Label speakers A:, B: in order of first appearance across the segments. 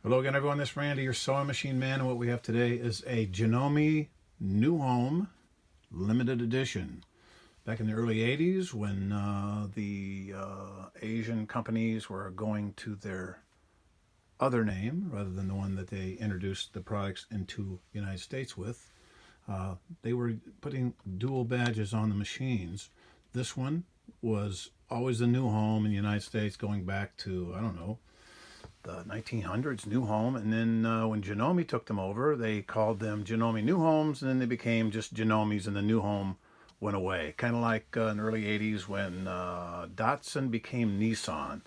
A: Hello again, everyone. This is Randy, your sewing machine man, and what we have today is a Janome New Home limited edition. Back in the early 80s, when the Asian companies were going to their other name rather than the one that they introduced the products into the United States with, they were putting dual badges on the machines. This one was always the New Home in the United States, going back to, I don't know, the 1900s, New Home. And then when Janome took them over, they called them Janome New Homes, and then they became just Janomes, and the New Home went away. Kind of like in the early 80s when Datsun became Nissan.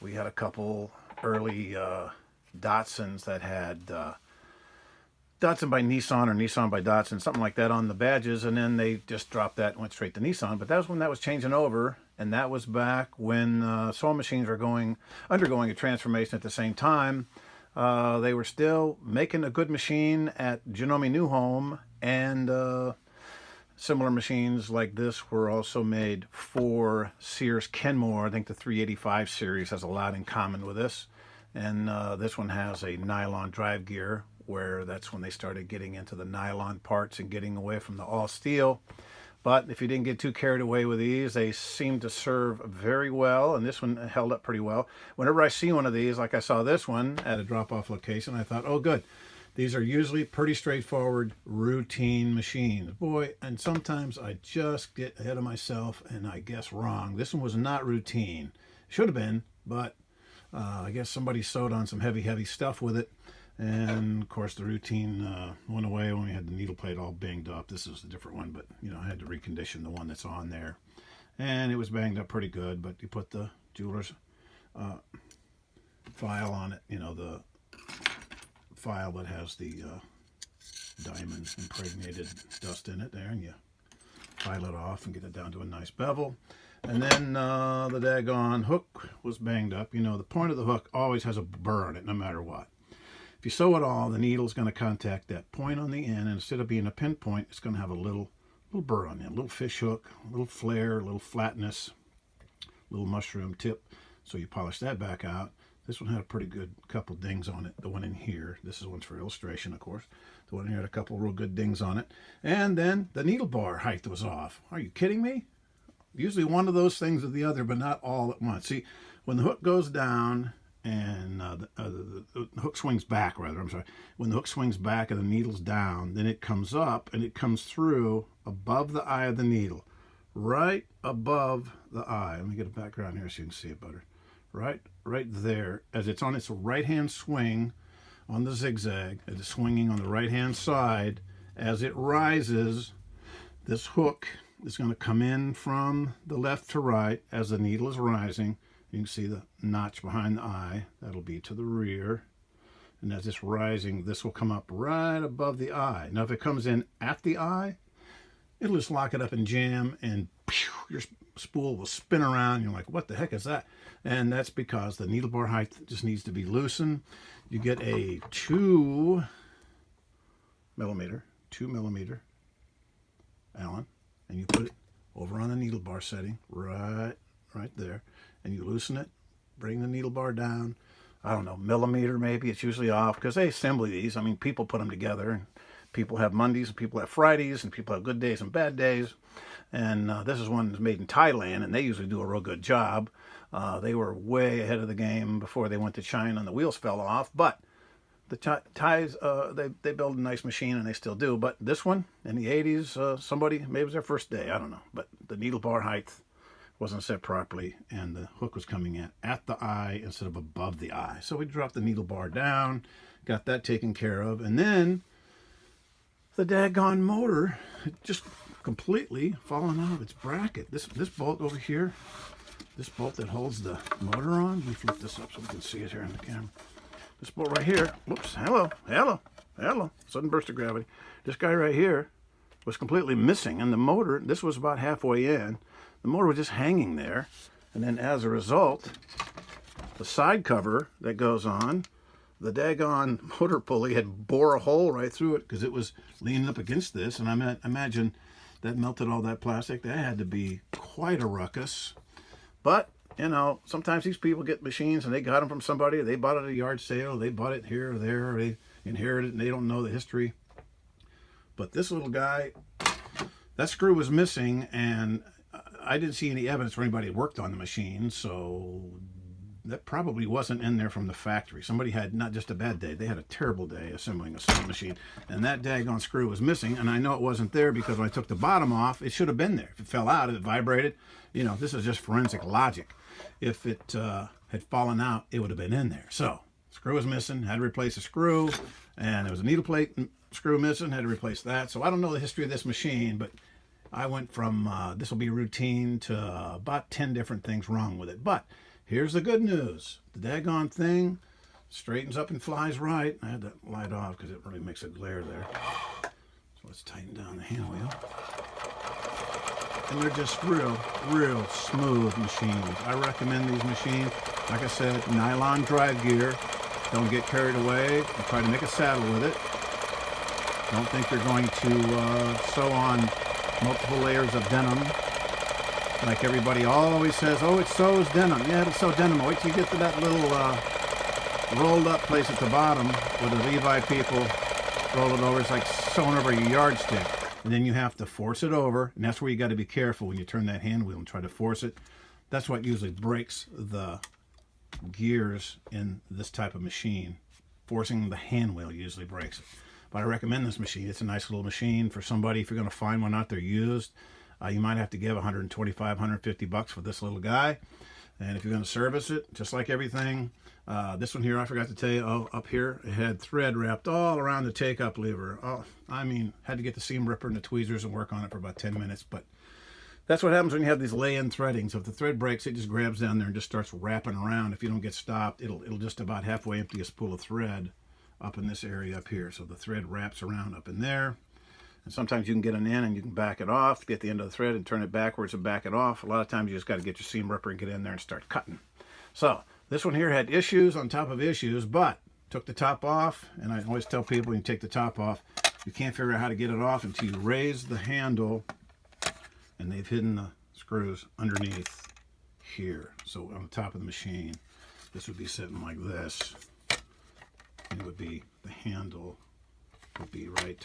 A: We had a couple early Datsuns that had Datsun by Nissan or Nissan by Datsun, something like that on the badges, and then they just dropped that and went straight to Nissan. But that was when that was changing over, and that was back when sewing machines were undergoing a transformation at the same time. They were still making a good machine at Janome New Home, and similar machines like this were also made for Sears Kenmore. I think the 385 series has a lot in common with this. And this one has a nylon drive gear, where that's when they started getting into the nylon parts and getting away from the all steel. But if you didn't get too carried away with these, they seem to serve very well, and this one held up pretty well. Whenever I see one of these, like I saw this one at a drop-off location, I thought, oh good, these are usually pretty straightforward routine machines. Boy, and sometimes I just get ahead of myself and I guess wrong. This one was not routine. Should have been, but I guess somebody sewed on some heavy stuff with it. And of course the routine went away when we had the needle plate all banged up. This is a different one, but you know, I had to recondition the one that's on there. And it was banged up pretty good, but you put the jeweler's file on it, you know, the file that has the diamond impregnated dust in it there, and you file it off and get it down to a nice bevel. And then the daggone hook was banged up. You know, the point of the hook always has a burr on it no matter what. If you sew it all, the needle's going to contact that point on the end, and instead of being a pinpoint, it's going to have a little burr on it, a little fish hook, a little flare, a little flatness, a little mushroom tip. So you polish that back out. This one had a pretty good couple dings on it. The one in here, this is one's for illustration, of course. The one here had a couple real good dings on it. And then the needle bar height was off. Are you kidding me? Usually one of those things or the other, but not all at once. See, when the hook goes down and the hook swings back, when the hook swings back and the needle's down, then it comes up and it comes through above the eye of the needle, right above the eye. Let me get a background here so you can see it better. Right there, as it's on its right-hand swing on the zigzag, as it's swinging on the right-hand side, as it rises, this hook is going to come in from the left to right as the needle is rising. You can see the notch behind the eye. That'll be to the rear. And as it's rising, this will come up right above the eye. Now, if it comes in at the eye, it'll just lock it up and jam, and your spool will spin around. You're like, what the heck is that? And that's because the needle bar height just needs to be loosened. You get a 2 millimeter Allen, and you put it over on the needle bar setting, right there, and you loosen it, bring the needle bar down, I don't know, millimeter maybe. It's usually off because they assemble these. I mean, people put them together, and people have Mondays and people have Fridays, and people have good days and bad days. And this is one that's made in Thailand, and they usually do a real good job. They were way ahead of the game before they went to China and the wheels fell off. But the Thais, they build a nice machine, and they still do. But this one, in the 80s, somebody, maybe it was their first day, I don't know. But the needle bar height wasn't set properly, and the hook was coming in at the eye instead of above the eye. So we dropped the needle bar down, got that taken care of, and then the daggone motor just completely fallen out of its bracket. This bolt over here, this bolt that holds the motor on, let me flip this up so we can see it here in the camera. This bolt right here, whoops, hello, sudden burst of gravity. This guy right here was completely missing, and the motor, this was about halfway in, the motor was just hanging there, and then as a result, the side cover that goes on, the daggone motor pulley had bore a hole right through it because it was leaning up against this, and I imagine that melted all that plastic. That had to be quite a ruckus. But you know, sometimes these people get machines and they got them from somebody. They bought it at a yard sale. They bought it here or there. Or they inherited it and they don't know the history. But this little guy, that screw was missing, and I didn't see any evidence where anybody worked on the machine, so that probably wasn't in there from the factory. Somebody had not just a bad day, they had a terrible day assembling a sewing machine, and that daggone screw was missing, and I know it wasn't there because when I took the bottom off, it should have been there. If it fell out, it vibrated. You know, this is just forensic logic. If it had fallen out, it would have been in there. So, screw was missing, had to replace the screw, and there was a needle plate screw missing, had to replace that. So I don't know the history of this machine, but I went from this will be routine to about 10 different things wrong with it. But here's the good news. The daggone thing straightens up and flies right. I had that light off because it really makes a glare there. So let's tighten down the hand wheel. And they're just real smooth machines. I recommend these machines. Like I said, nylon drive gear. Don't get carried away and try to make a saddle with it. Don't think you're going to sew on multiple layers of denim. Like everybody always says, oh, it sews denim. Yeah, it'll sew denim. Wait till you get to that little rolled up place at the bottom where the Levi people roll it over. It's like sewing over a yardstick. And then you have to force it over. And that's where you got to be careful when you turn that hand wheel and try to force it. That's what usually breaks the gears in this type of machine. Forcing the hand wheel usually breaks it. But I recommend this machine. It's a nice little machine for somebody. If you're going to find one out there used, you might have to give 125, 150 bucks for this little guy. And if you're going to service it, just like everything, this one here, I forgot to tell you, up here, it had thread wrapped all around the take-up lever. Oh, I mean, had to get the seam ripper and the tweezers and work on it for about 10 minutes. But that's what happens when you have these lay-in threading. So if the thread breaks, it just grabs down there and just starts wrapping around. If you don't get stopped, it'll just about halfway empty a spool of thread up in this area up here. So the thread wraps around up in there. And sometimes you can get an end and you can back it off, get the end of the thread and turn it backwards and back it off. A lot of times you just got to get your seam ripper and get in there and start cutting. So this one here had issues on top of issues, but took the top off. And I always tell people when you take the top off, you can't figure out how to get it off until you raise the handle, and they've hidden the screws underneath here. So on the top of the machine, this would be sitting like this. It would be, the handle would be right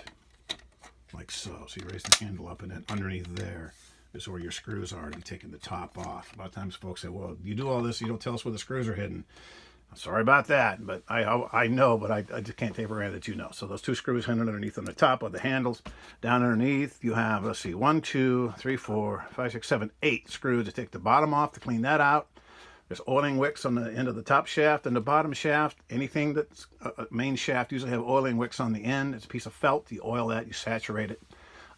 A: like so. So you raise the handle up, and then underneath there is where your screws are to be taking the top off. A lot of times folks say, well, you do all this, you don't tell us where the screws are hidden. Sorry about that, but I know, but I just can't take for granted that you know. So those two screws hidden underneath on the top of the handles. Down underneath, you have, let's see, 1, 2, 3, 4, 5, 6, 7, 8 screws to take the bottom off to clean that out. There's oiling wicks on the end of the top shaft and the bottom shaft. Anything that's a main shaft usually have oiling wicks on the end. It's a piece of felt. You oil that, you saturate it.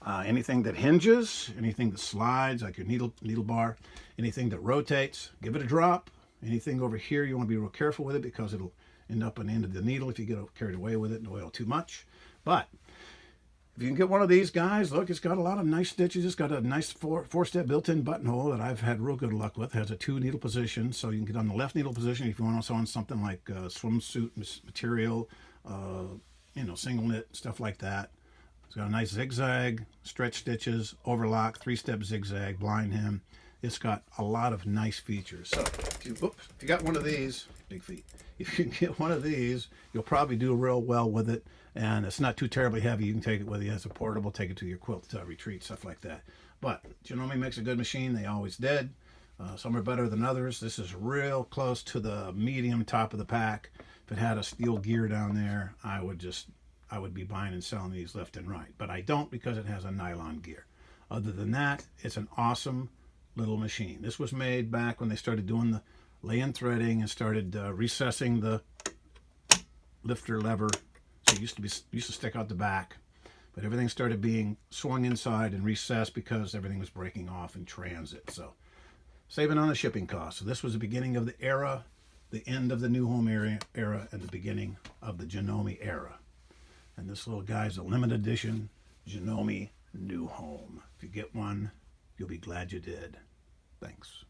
A: Anything that hinges, anything that slides, like your needle bar, anything that rotates, give it a drop. Anything over here, you want to be real careful with it because it'll end up on the end of the needle if you get carried away with it and oil too much. But if you can get one of these guys, look, it's got a lot of nice stitches. It's got a nice four-step built-in buttonhole that I've had real good luck with. It has a 2-needle position, so you can get on the left needle position if you want to sew on something like swimsuit material, you know, single knit, stuff like that. It's got a nice zigzag, stretch stitches, overlock, 3-step zigzag, blind hem. It's got a lot of nice features. So if you got one of these, big feet, if you can get one of these, you'll probably do real well with it. And it's not too terribly heavy. You can take it with you as a portable, take it to your quilt retreat, stuff like that. But Janome makes a good machine. They always did. Some are better than others. This is real close to the medium top of the pack. If it had a steel gear down there, I would be buying and selling these left and right. But I don't because it has a nylon gear. Other than that, it's an awesome little machine. This was made back when they started doing the lay-in threading and started recessing the lifter lever. So it used to stick out the back, but everything started being swung inside and recessed because everything was breaking off in transit. So saving on the shipping costs. So this was the beginning of the era, the end of the new home era, and the beginning of the Janome era. And this little guy's a limited edition Janome new home. If you get one, you'll be glad you did. Thanks.